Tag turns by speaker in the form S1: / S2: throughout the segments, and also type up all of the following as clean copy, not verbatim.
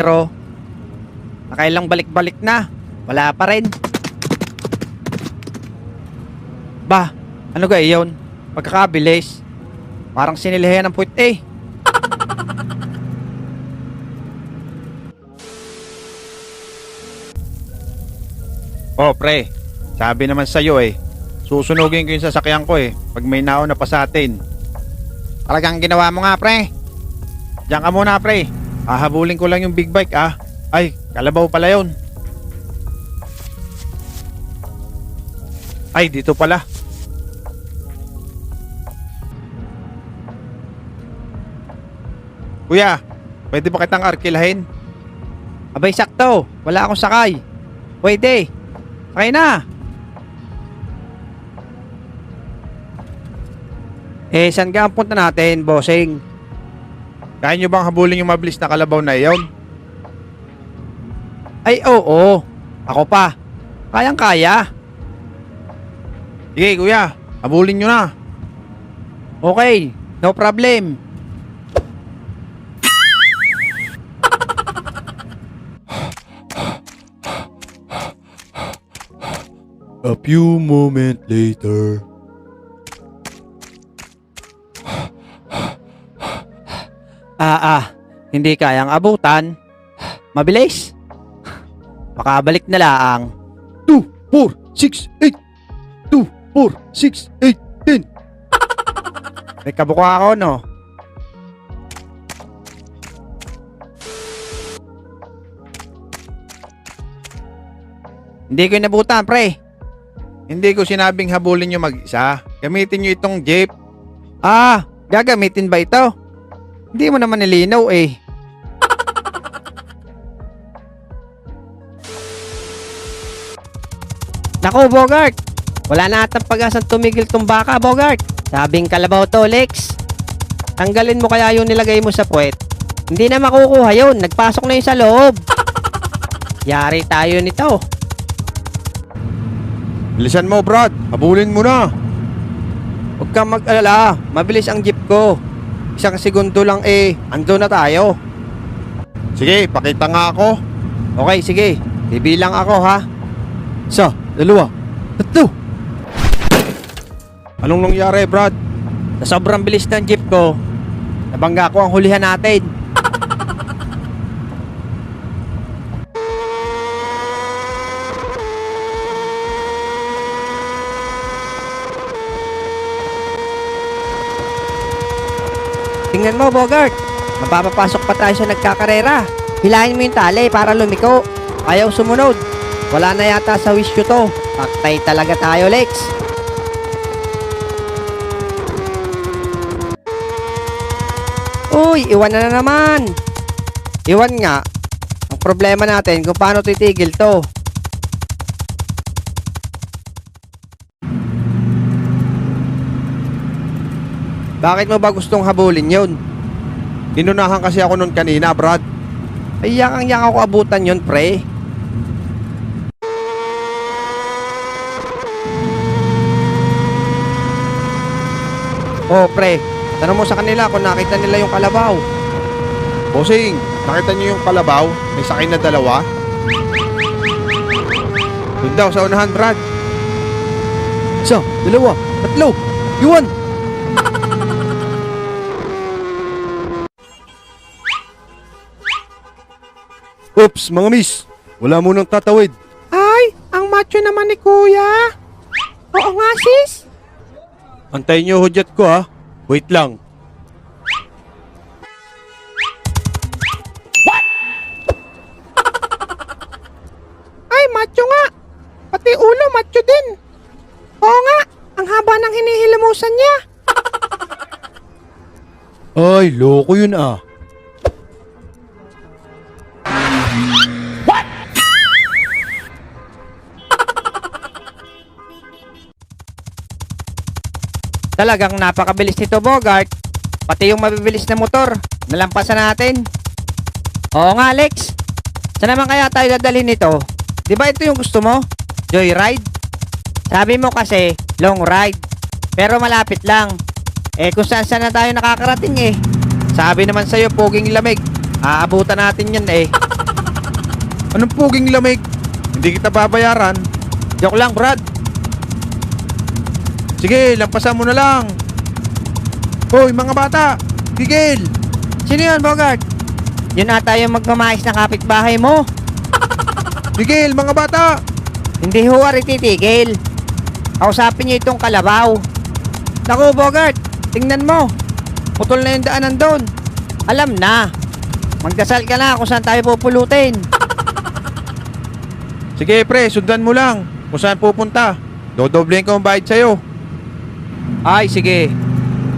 S1: Pero, nakailang balik-balik na. Wala pa rin. Bah, ano ga yun? Pagkakabilis. Parang sinilihan ng puwit eh. Oh, pre. Sabi naman sa'yo eh. Susunugin ko yung sasakyan ko eh. Pag may nauna pa sa atin. Talagang ginawa mo nga, pre. Diyan ka muna, pre. Hahabulin ko lang yung big bike, ah. Ay, kalabaw pala yun. Ay, dito pala. Kuya, pwede ba kitang arkilahin? Abay, sakto. Wala akong sakay. Pwede. Sakay na. Saan ka ang punta natin, bossing? Kaya nyo bang habulin yung mabilis na kalabaw na iyon? Ay, oo. Ako pa. Kayang-kaya. Sige, kuya. Habulin nyo na. Okay. No problem.
S2: A few moments later.
S1: Hindi kayang abutan. Mabilis. Makabalik na laang.
S2: 2, 4, 6, 8. 2, 4, 6, 8, 10.
S1: May kabuka ako, no? Hindi ko inabutan, pre. Hindi ko sinabing habulin nyo mag-isa. Gamitin nyo itong jeep. Gagamitin ba ito? Hindi mo naman nilinaw eh. Naku, Bogart. Wala na atang pag-asang tumigil tong baka, Bogart. Sabing kalabaw to, Lex. Tanggalin mo kaya yung nilagay mo sa puwet. Hindi na makukuha yun. Nagpasok na yun sa loob. Yari tayo nito.
S2: Bilisan mo, Brad. Habulin mo na.
S1: Huwag kang mag-alala. Mabilis ang jeep ko. Isang segundo lang eh. Ando na tayo.
S2: Sige, pakita nga ako.
S1: Okay, sige. Bibilang ako, ha?
S2: 1, 2, 3. Anong nangyari, Brad?
S1: Sa sobrang bilis ng jeep ko, nabangga ko ang hulihan natin. Tingnan mo, Bogart. Mapapapasok pa tayo sa nagkakarera. Hilahin mo yung tali para lumiko. Ayaw sumunod. Wala na yata sa wisyo to. Paktay talaga tayo, Lex. Uy, iwan na naman. Iwan nga. Ang problema natin kung paano titigil to. Bakit mo ba gustong habulin yun?
S2: Inunahan kasi ako nun kanina, Brad.
S1: Ay, yakang ako abutan yun, pre. Oh, pre. Tanong mo sa kanila kung nakita nila yung kalabaw.
S2: Bossing, nakita niyo yung kalabaw? May sakay na dalawa?
S1: Doon daw sa unahan, Brad.
S2: 1, 2, 3. Yuan! Oops, mga miss. Wala mo nang tatawid.
S1: Ay, ang macho naman ni Kuya. Oo nga, sis.
S2: Antayin niyo hudyat ko, ha. Wait lang.
S1: Ay, macho nga. Pati ulo, macho din. Oo nga, ang haba ng hinihilamusan niya.
S2: Ay, loko yun, ah. Talagang napakabilis nito, Bogart. Pati yung mabibilis na motor, nalampasan natin. Oo nga, Alex. Saan naman kaya tayo dadalhin nito? Di ba ito yung gusto mo? Joyride? Sabi mo kasi, long ride. Pero malapit lang. Kung saan saan na tayo nakakarating eh. Sabi naman sa'yo, poging lamig. Aabutan natin yan eh.
S1: Anong puging lamig? Hindi kita babayaran.
S2: Joke lang, Brad.
S1: Sige, lampasan mo na lang. Hoy, mga bata! Tigil!
S2: Sino yun, Bogart? Yun ata yung magmamais na kapitbahay mo.
S1: Tigil, mga bata!
S2: Hindi ho titigil. Kausapin niyo itong kalabaw. Naku, Bogart, tingnan mo. Putol na yung daanan doon. Alam na. Magdasal ka na kung saan tayo pupulutin.
S1: Sige, pre, sundan mo lang. Kung saan pupunta. Dodoblehin ko ang bayad sa'yo.
S2: Ay, sige.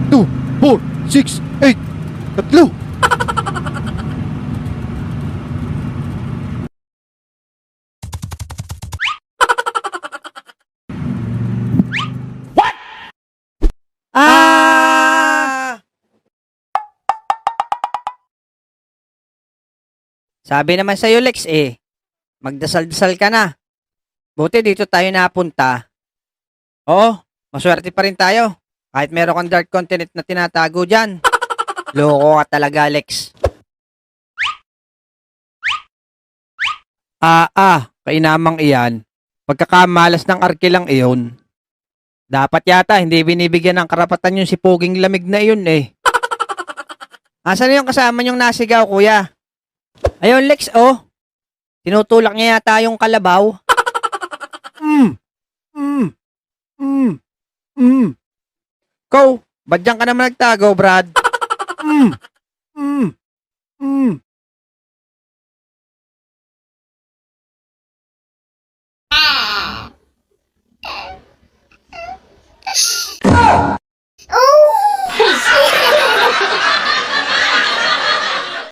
S1: 2, 4, 6, 8, 3.
S2: Ah! Sabi naman sa'yo, Lex, magdasal-dasal ka na. Buti dito tayo napunta. Oo, maswerte pa rin tayo. Kahit meron kang dark continent na tinatago dyan. Loko ka talaga, Lex. Kainamang iyan. Pagkakamalas ng arkilang iyon. Dapat yata hindi binibigyan ng karapatan yung si Puging Lamig na iyon eh. Asan na yung kasama niyong nasigaw, kuya? Ayun, Lex, oh. Tinutulak niya yata yung kalabaw. Ikaw, ba't diyan ka naman nagtago, Brad?